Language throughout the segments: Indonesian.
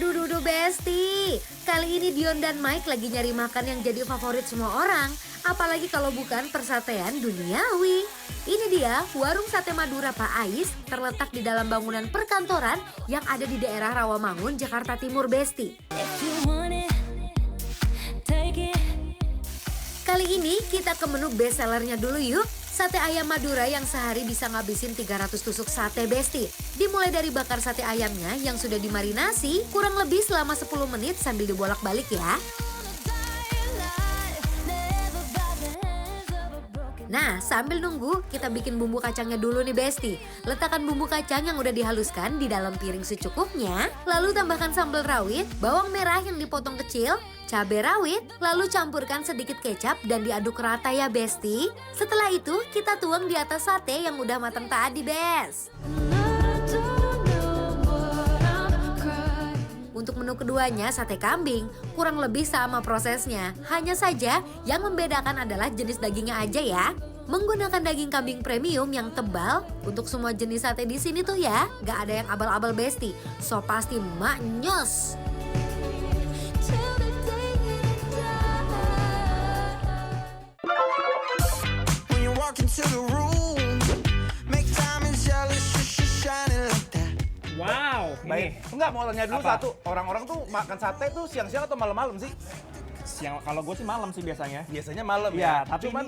Duh, Besti. Kali ini Dion dan Mike lagi nyari makan yang jadi favorit semua orang. Apalagi kalau bukan persatean duniawi. Ini dia warung sate Madura Pak Ais, terletak di dalam bangunan perkantoran yang ada di daerah Rawamangun, Jakarta Timur, Besti. Kali ini kita ke menu best sellernya dulu yuk. Sate ayam Madura yang sehari bisa ngabisin 300 tusuk sate, Besti. Dimulai dari bakar sate ayamnya yang sudah dimarinasi kurang lebih selama 10 menit sambil dibolak-balik ya. Nah, sambil nunggu, kita bikin bumbu kacangnya dulu nih, Besti. Letakkan bumbu kacang yang udah dihaluskan di dalam piring secukupnya. Lalu tambahkan sambal rawit, bawang merah yang dipotong kecil, cabai rawit, lalu campurkan sedikit kecap dan diaduk rata ya, Besti. Setelah itu, kita tuang di atas sate yang udah matang tadi, Bes. Untuk menu keduanya, sate kambing, kurang lebih sama prosesnya. Hanya saja yang membedakan adalah jenis dagingnya aja ya. Menggunakan daging kambing premium yang tebal. Untuk semua jenis sate di sini tuh ya, gak ada yang abal-abal, Besti. So pasti maknyos. Wow, Baik, ini enggak mau tanya dulu Apa? satu. Orang-orang tuh makan sate tuh siang-siang atau malam-malam sih? siang. Kalau gue sih malam sih biasanya. Biasanya malam Iya, ya. tapi Cuman,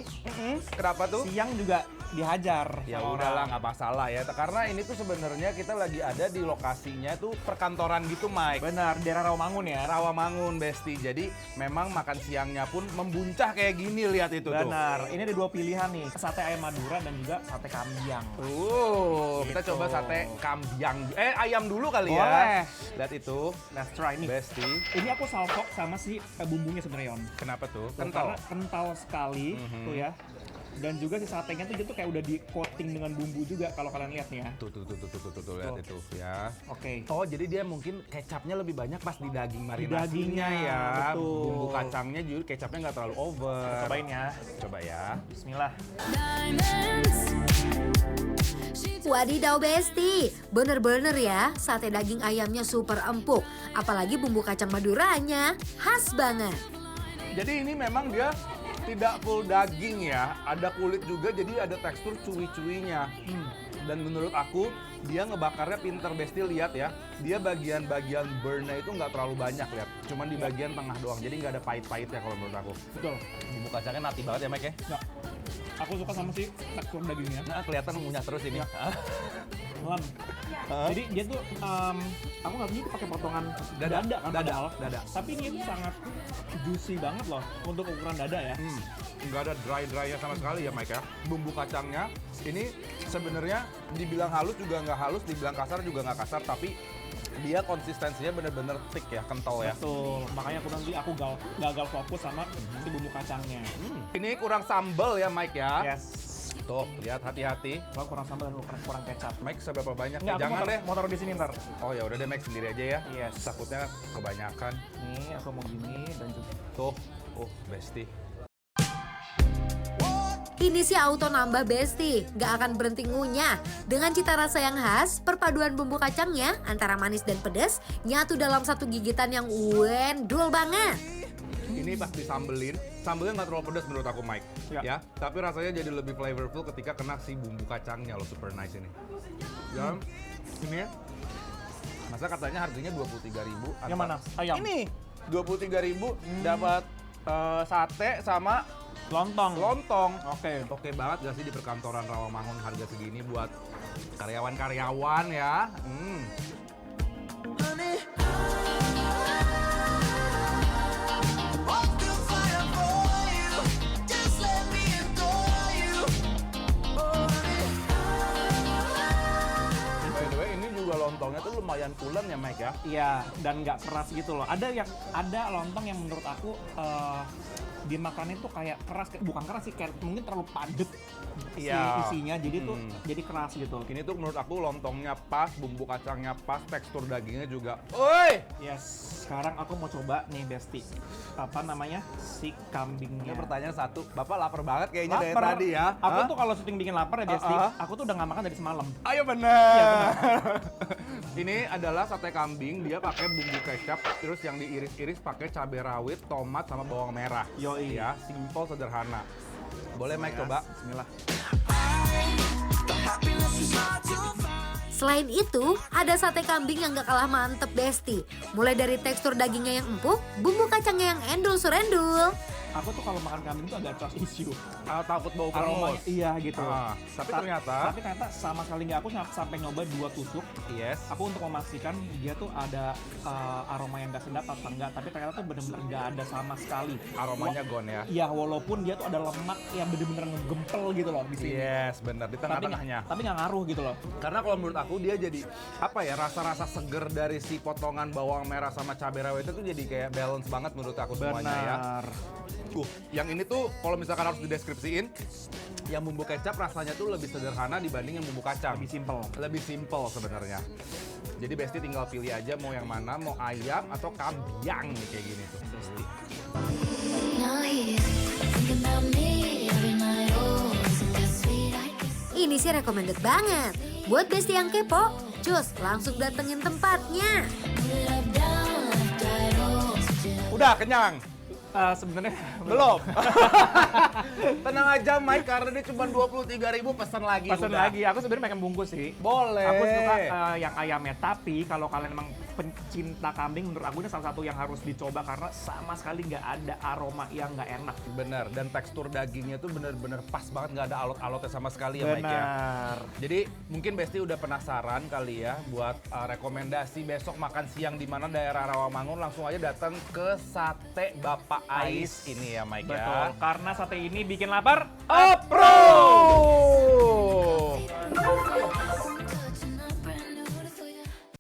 kenapa tuh? Siang juga dihajar. Ya sama udahlah orang. nggak masalah ya. Karena ini tuh sebenarnya kita lagi ada di lokasinya tuh perkantoran gitu, Mike. Benar, daerah Rawamangun ya. Rawamangun, Besti. Jadi memang makan siangnya pun membuncah kayak gini, lihat itu tuh. Benar. Ini ada dua pilihan nih, sate ayam Madura dan juga sate kambing. Kita Gitu. coba sate kambing. Ayam dulu kali Boleh. ya. Lihat itu, Let's try nih. Besti. Ini aku salfok sama si bumbunya sebenarnya, Yon. Kenapa tuh? Tuh, Kental. Karena kental sekali tuh ya. Dan juga si satenya tuh dia tuh kayak udah di coating dengan bumbu juga kalau kalian lihat nih ya. Tuh, lihat Tuh. itu ya. Oke. Oh, jadi dia mungkin kecapnya lebih banyak pas di daging marinasinya dagingnya, ya. betul. Bumbu kacangnya juga kecapnya nggak terlalu over. Kita cobain ya. Coba ya. Bismillah. Wadidaw, Besti, bener-bener ya, sate daging ayamnya super empuk. Apalagi bumbu kacang Maduranya, khas banget. Jadi ini memang dia tidak full daging ya. Ada kulit juga, jadi ada tekstur cuy-cuinya. Dan menurut aku, dia ngebakarnya pinter, Besti, lihat ya. Dia bagian-bagian burn-nya itu nggak terlalu banyak, lihat. Cuman di bagian tengah doang, jadi nggak ada pahit-pahitnya kalau menurut aku. Betul. Bumbu kacangnya nati banget ya, Mike ya. Nggak. Aku suka sama si tekstur dagingnya. Nah, kelihatan ngunyah terus ini. Lem. Jadi dia tuh, aku nggak punya pakai potongan dada kan padahal. Dada. Tapi ini tuh sangat juicy banget loh untuk ukuran dada ya. Nggak ada dry-drynya sama sekali ya, Mike ya. Bumbu kacangnya ini sebenarnya dibilang halus juga nggak halus, dibilang kasar juga nggak kasar, tapi dia konsistensinya bener-bener thick ya, kental ya. Betul. Makanya aku nanti aku gagal fokus sama si bumbu kacangnya. Ini kurang sambal ya, Mike ya. Yes. Tuh, lihat hati-hati. Kalau kurang sambal dan kurang kecap. Mike seberapa banyak? Nggak, aku Jangan deh. mau taruh di sini ntar. Oh ya udah deh, Mike sendiri aja ya. Yes. Takutnya kebanyakan. Nih aku mau gini dan juga. Tuh, Besti. Ini sih auto nambah, Besti, gak akan berhenti ngunyah. Dengan cita rasa yang khas, perpaduan bumbu kacangnya antara manis dan pedas nyatu dalam satu gigitan yang wendul banget. Ini pas disambelin, sambelnya nggak terlalu pedas menurut aku, Mike. Ya. Tapi rasanya jadi lebih flavorful ketika kena si bumbu kacangnya loh, super nice ini. Dan ini ya, masa katanya harganya 23.000. Yang mana? Ayam? Ini 23.000 dapat sate sama lontong. Oke banget gak sih di perkantoran Rawamangun harga segini buat karyawan-karyawan ya. By the way, ini juga lontongnya tuh lumayan pulen ya, Mike ya. Iya, dan nggak keras gitu loh. Ada lontong yang menurut aku dimakannya tuh kayak keras, bukan keras sih, kayak mungkin terlalu padat si Iya. isinya, jadi tuh jadi keras gitu. Ini tuh menurut aku lontongnya pas, bumbu kacangnya pas, tekstur dagingnya juga. Oi! Yes, sekarang aku mau coba nih, Besti. Apa namanya? Si kambingnya. Ini pertanyaan satu, Bapak lapar banget kayaknya dari Lapar. tadi ya. Aku Hah? tuh kalau syuting bikin lapar ya, Besti. Aku tuh udah nggak makan dari semalam. Ayo bener. Iya, bener. Ini adalah sate kambing, dia pakai bumbu kecap, terus yang diiris-iris pakai cabai rawit, tomat sama bawang merah. Yoi. Ya, simple sederhana. Boleh Mike Yes, coba? Bismillah. Selain itu, ada sate kambing yang gak kalah mantep Besti. Mulai dari tekstur dagingnya yang empuk, bumbu kacangnya yang endul surendul. Aku tuh kalau makan kambing tuh agak trust issue. Takut bau Aromanya, perengus. iya gitu. Tapi ternyata, Tapi ternyata sama sekali nggak. Aku sampai nyoba 2 tusuk. yes. Aku untuk memastikan dia tuh ada aroma yang nggak sedap atau enggak. Tapi ternyata tuh bener-bener nggak ada sama sekali. Aromanya gone ya. Iya, walaupun dia tuh ada lemak yang bener-bener ngegempel gitu loh di sini. Yes, benar di tengah-tengahnya. Tapi nggak ngaruh gitu loh. Karena kalau menurut aku dia jadi apa ya, rasa-rasa seger dari si potongan bawang merah sama cabai rawit itu jadi kayak balance banget menurut aku semuanya ya. Benar. Yang ini tuh kalau misalkan harus dideskripsiin, yang bumbu kecap rasanya tuh lebih sederhana dibanding yang bumbu kacang. Lebih simple. Lebih simple sebenarnya. Jadi Besti tinggal pilih aja mau yang mana, mau ayam atau kambing nih kayak gini tuh. Besti. Now he's thinking about me every night. Oh, isn't that sweet? I guess. Ini sih recommended banget. Buat Besti yang kepo, cus langsung datengin tempatnya. Put it up, down, left, right, oh, still. Udah kenyang? Sebenarnya Belum. Tenang aja Mike, karena dia cuma 23.000 pesan lagi. pesan udah. lagi. Aku sebenarnya pengen bungkus sih. Boleh. Aku suka yang ayamnya, tapi kalau kalian emang pencinta kambing, menurut aku ini salah satu yang harus dicoba karena sama sekali nggak ada aroma yang nggak enak. Bener, dan tekstur dagingnya tuh bener-bener pas banget, nggak ada alot-alotnya sama sekali ya Mike ya. Benar. Jadi mungkin Besti udah penasaran kali ya buat rekomendasi besok makan siang di mana daerah Rawamangun, langsung aja datang ke Sate Bapak Ais ini ya Mike Betul, ya. karena sate ini bikin lapar. Approve!